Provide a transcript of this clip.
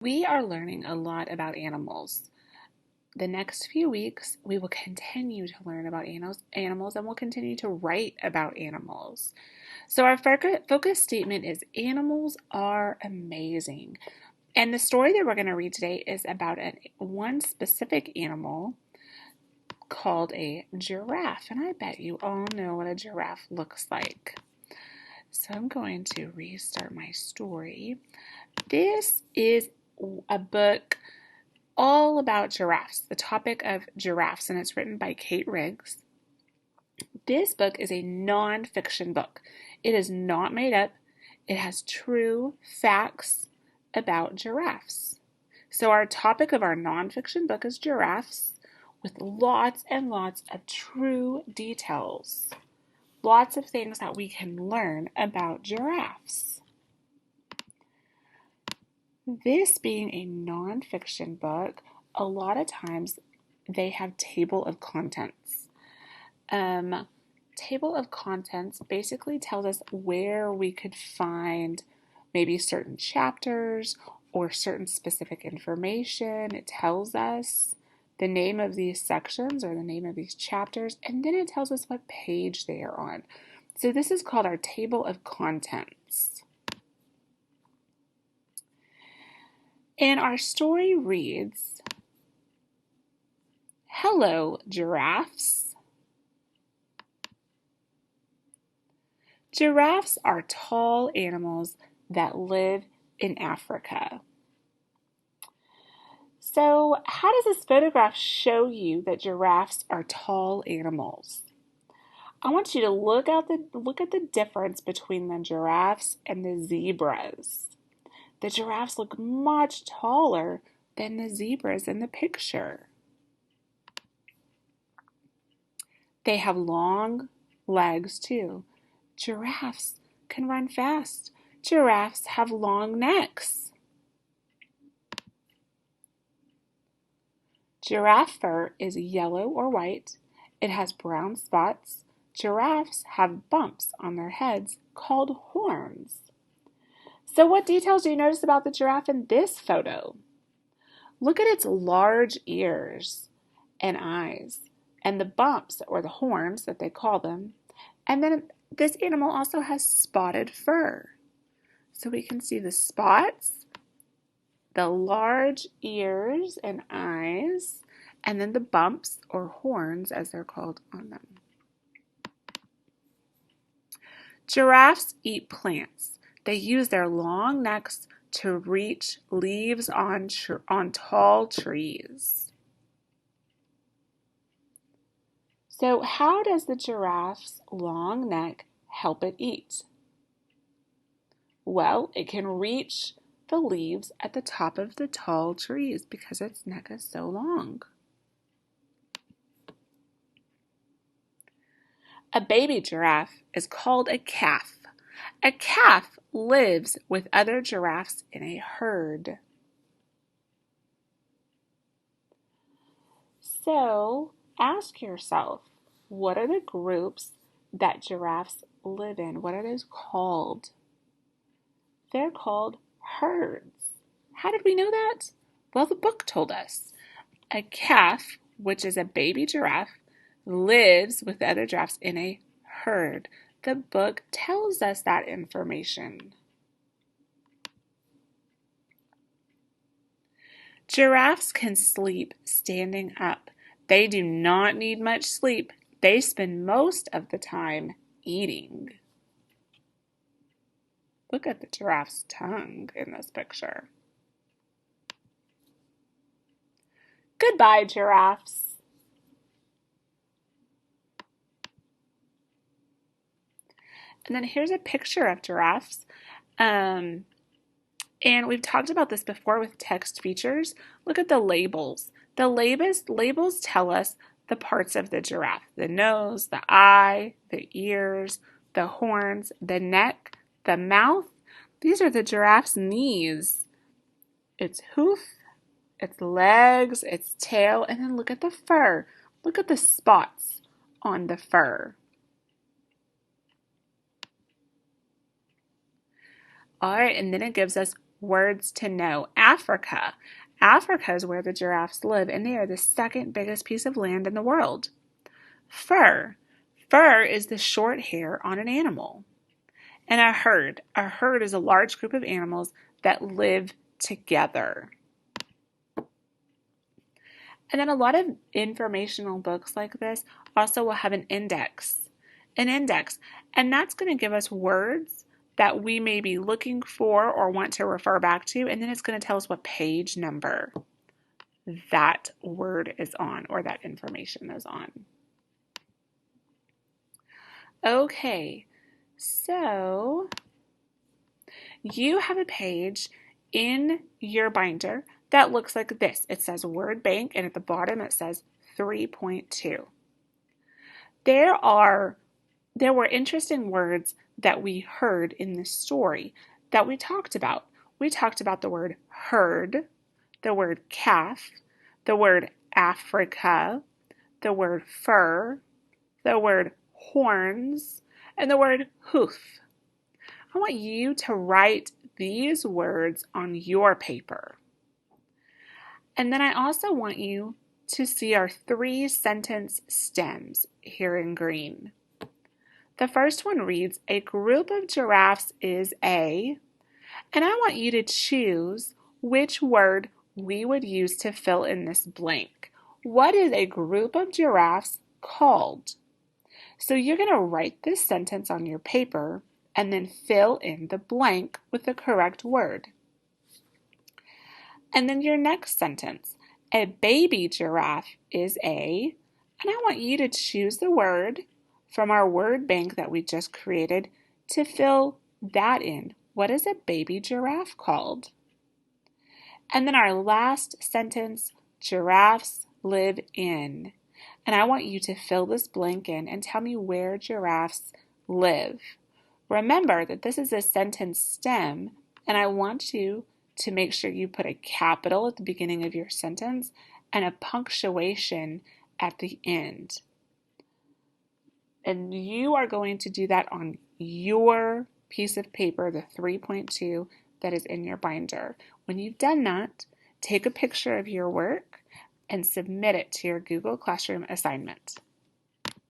We are learning a lot about animals. The next few weeks, we will continue to learn about animals and we'll continue to write about animals. So, our focus statement is animals are amazing. And the story that we're going to read today is about one specific animal called a giraffe. And I bet you all know what a giraffe looks like. So, I'm going to restart my story. This is a book all about giraffes, the topic of giraffes, and it's written by Kate Riggs. This book is a nonfiction book. It is not made up. It has true facts about giraffes. So our topic of our nonfiction book is giraffes with lots and lots of true details. Lots of things that we can learn about giraffes. This being a nonfiction book, a lot of times they have table of contents. Table of contents basically tells us where we could find maybe certain chapters or certain specific information. It tells us the name of these sections or the name of these chapters, and then it tells us what page they are on. So this is called our table of contents. And our story reads, "Hello, giraffes." Giraffes are tall animals that live in Africa. So, how does this photograph show you that giraffes are tall animals? I want you to look at the difference between the giraffes and the zebras. The giraffes look much taller than the zebras in the picture. They have long legs too. Giraffes can run fast. Giraffes have long necks. Giraffe fur is yellow or white. It has brown spots. Giraffes have bumps on their heads called horns. So what details do you notice about the giraffe in this photo? Look at its large ears and eyes and the bumps or the horns that they call them. And then this animal also has spotted fur. So we can see the spots, the large ears and eyes, and then the bumps or horns as they're called on them. Giraffes eat plants. They use their long necks to reach leaves on tall trees. So how does the giraffe's long neck help it eat? Well, it can reach the leaves at the top of the tall trees because its neck is so long. A baby giraffe is called a calf. A calf lives with other giraffes in a herd. So ask yourself, what are the groups that giraffes live in? What are those called? They're called herds. How did we know that? Well, the book told us. A calf, which is a baby giraffe, lives with the other giraffes in a herd. The book tells us that information. Giraffes can sleep standing up. They do not need much sleep. They spend most of the time eating. Look at the giraffe's tongue in this picture. Goodbye, giraffes. And then here's a picture of giraffes. And we've talked about this before with text features. Look at the labels. The labels tell us the parts of the giraffe. The nose, the eye, the ears, the horns, the neck, the mouth. These are the giraffe's knees. Its hoof, its legs, its tail, and then look at the fur. Look at the spots on the fur. All right, and then it gives us words to know. Africa. Africa is where the giraffes live, and they are the second biggest piece of land in the world. Fur. Fur is the short hair on an animal. And a herd. A herd is a large group of animals that live together. And then a lot of informational books like this also will have an index. And that's going to give us words that we may be looking for or want to refer back to, and then it's going to tell us what page number that word is on or that information is on. Okay, so you have a page in your binder that looks like this. It says word bank, and at the bottom it says 3.2. There were interesting words that we heard in this story that we talked about. We talked about the word herd, the word calf, the word Africa, the word fur, the word horns, and the word hoof. I want you to write these words on your paper. And then I also want you to see our 3-sentence stems here in green. The first one reads, a group of giraffes is a, and I want you to choose which word we would use to fill in this blank. What is a group of giraffes called? So you're going to write this sentence on your paper and then fill in the blank with the correct word. And then your next sentence, a baby giraffe is a, and I want you to choose the word from our word bank that we just created to fill that in. What is a baby giraffe called? And then our last sentence, giraffes live in. And I want you to fill this blank in and tell me where giraffes live. Remember that this is a sentence stem, and I want you to make sure you put a capital at the beginning of your sentence and a punctuation at the end. And you are going to do that on your piece of paper, the 3.2 that is in your binder. When you've done that, take a picture of your work and submit it to your Google Classroom assignment.